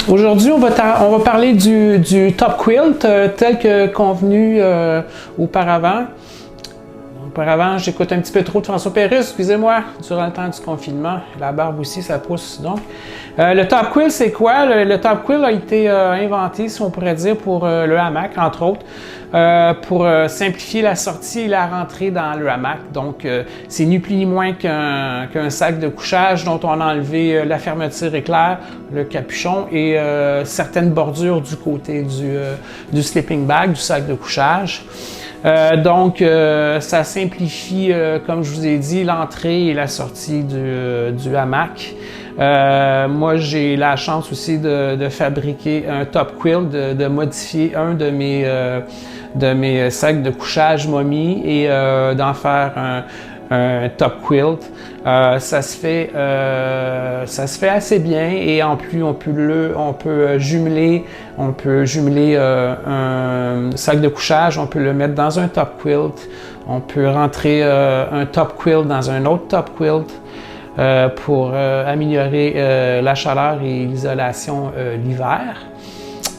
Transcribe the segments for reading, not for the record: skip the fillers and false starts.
aujourd'hui, on va parler du top quilt tel que convenu auparavant. Auparavant, j'écoute un petit peu trop de François Pérusse, excusez-moi, durant le temps du confinement. La barbe aussi, ça pousse donc. Le top quilt, c'est quoi? Le top quilt a été inventé, si on pourrait dire, pour le hamac, entre autres, pour simplifier la sortie et la rentrée dans le hamac. Donc, c'est ni plus ni moins qu'un sac de couchage dont on a enlevé la fermeture éclair, le capuchon et certaines bordures du côté du sleeping bag, du sac de couchage. Donc, ça simplifie, comme je vous ai dit, l'entrée et la sortie du hamac. Moi, j'ai la chance aussi de fabriquer un top quilt, de modifier un de mes sacs de couchage momie et d'en faire un top quilt. Ça se fait assez bien et en plus on peut jumeler un sac de couchage, on peut le mettre dans un top quilt, on peut rentrer un top quilt dans un autre top quilt pour améliorer la chaleur et l'isolation l'hiver.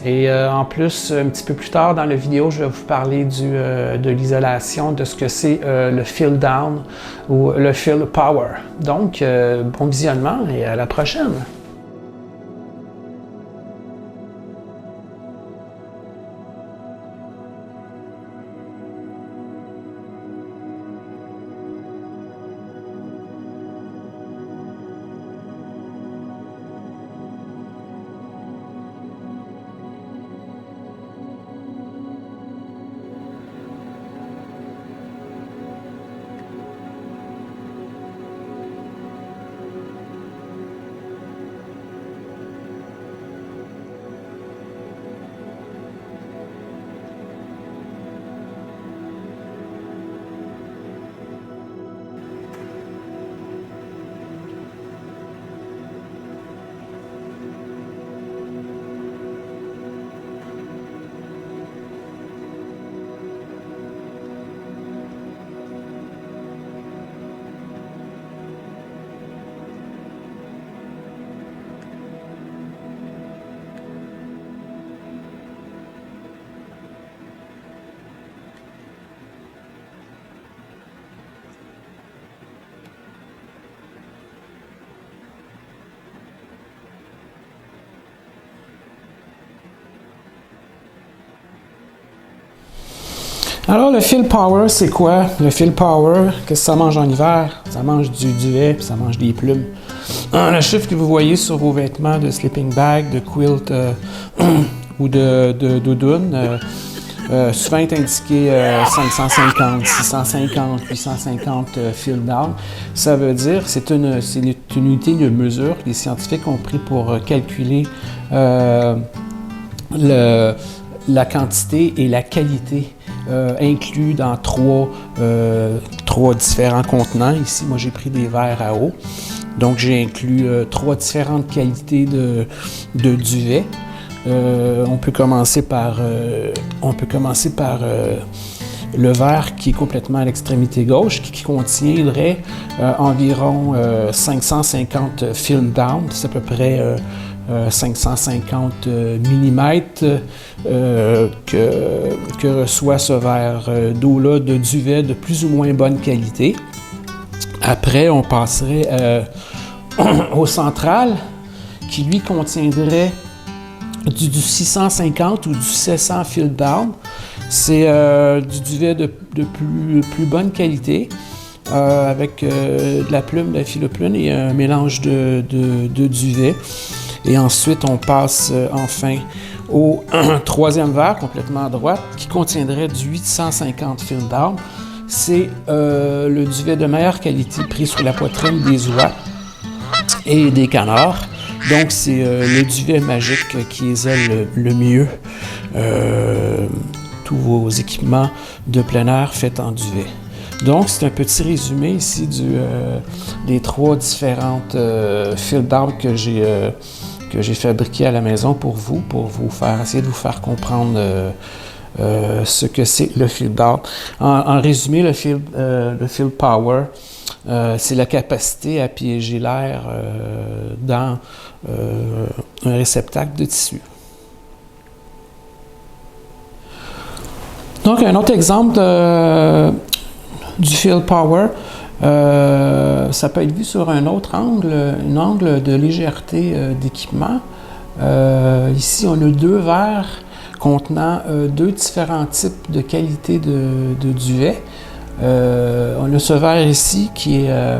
Et en plus, un petit peu plus tard dans la vidéo, je vais vous parler de l'isolation, de ce que c'est le Feel Down ou le Feel Power. Donc, bon visionnement et à la prochaine! Alors, le Feel Power, c'est quoi? Le Feel Power, qu'est-ce que ça mange en hiver? Ça mange du duvet, puis ça mange des plumes. Le chiffre que vous voyez sur vos vêtements de sleeping bag, de quilt ou de doudoune, souvent est indiqué 550, 650, 850 Feel Down. Ça veut dire que c'est une unité de mesure que les scientifiques ont pris pour calculer la quantité et la qualité inclus dans trois différents contenants. Ici, moi, j'ai pris des verres à eau. Donc, j'ai inclus trois différentes qualités de duvet. On peut commencer par le verre qui est complètement à l'extrémité gauche, qui contiendrait environ 550 Feel Down. C'est à peu près 550 mm que reçoit ce verre d'eau-là de duvet de plus ou moins bonne qualité. Après, on passerait au central, qui lui contiendrait du 650 ou du 700 Feel Down. C'est du duvet de plus bonne qualité. Avec de la plume, de la filoplune et un mélange de duvet. Et ensuite, on passe enfin au troisième verre, complètement à droite, qui contiendrait du 850 Feel Down. C'est le duvet de meilleure qualité pris sur la poitrine des oies et des canards. Donc, c'est le duvet magique qui isole le mieux tous vos équipements de plein air faits en duvet. Donc, c'est un petit résumé ici des trois différentes Feel Down que j'ai fabriquées à la maison pour vous essayer de vous faire comprendre ce que c'est le Feel Down. En résumé, le Feel Power, c'est la capacité à piéger l'air dans un réceptacle de tissu. Donc, un autre exemple du field power, ça peut être vu sur un autre angle, un angle de légèreté d'équipement. Ici, on a deux verres contenant deux différents types de qualité de duvet. On a ce verre ici qui est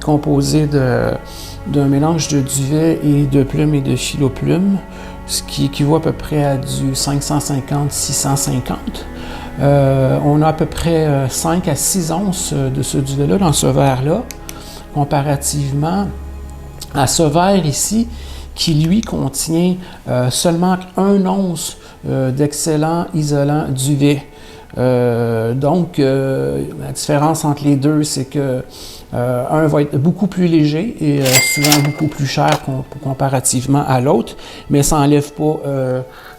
composé d'un mélange de duvet et de plumes et de filoplumes, ce qui équivaut à peu près à du 550-650. On a à peu près 5 à 6 onces de ce duvet-là dans ce verre-là, comparativement à ce verre ici, qui lui contient seulement 1 once d'excellent isolant duvet. Donc, la différence entre les deux, c'est que un va être beaucoup plus léger et souvent beaucoup plus cher comparativement à l'autre, mais ça n'enlève pas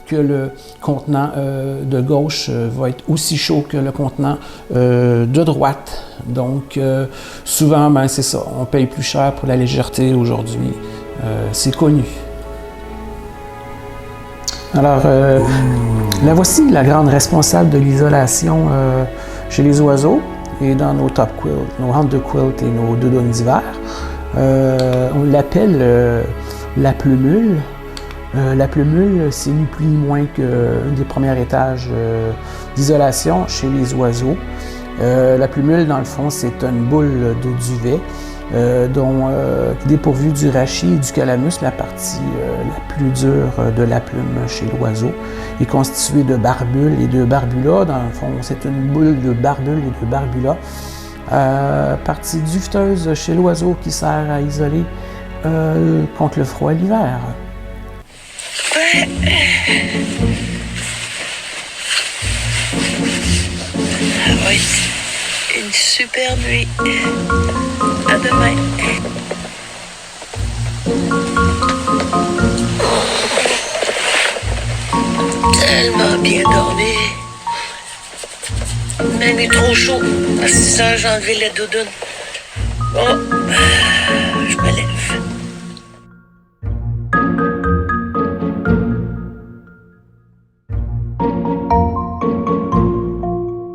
que le contenant de gauche va être aussi chaud que le contenant de droite. Donc, souvent, ben, c'est ça, on paye plus cher pour la légèreté aujourd'hui. C'est connu. Alors, là voici la grande responsable de l'isolation chez les oiseaux et dans nos top quilts, nos under quilts et nos doudounes d'hiver. On l'appelle la plumule. La plumule, c'est ni plus ni moins qu'un des premiers étages d'isolation chez les oiseaux. La plumule, dans le fond, c'est une boule de duvet dépourvue du rachis et du calamus, la partie la plus dure de la plume chez l'oiseau, est constituée de barbules et de barbulas. Dans le fond, c'est une boule de barbules et de barbulas. Partie duveteuse chez l'oiseau qui sert à isoler contre le froid l'hiver. Ça va être une super nuit. À demain. Tellement bien dormi. Même il est trop chaud. À 6 heures, j'ai enlevé la doudoune. Bon.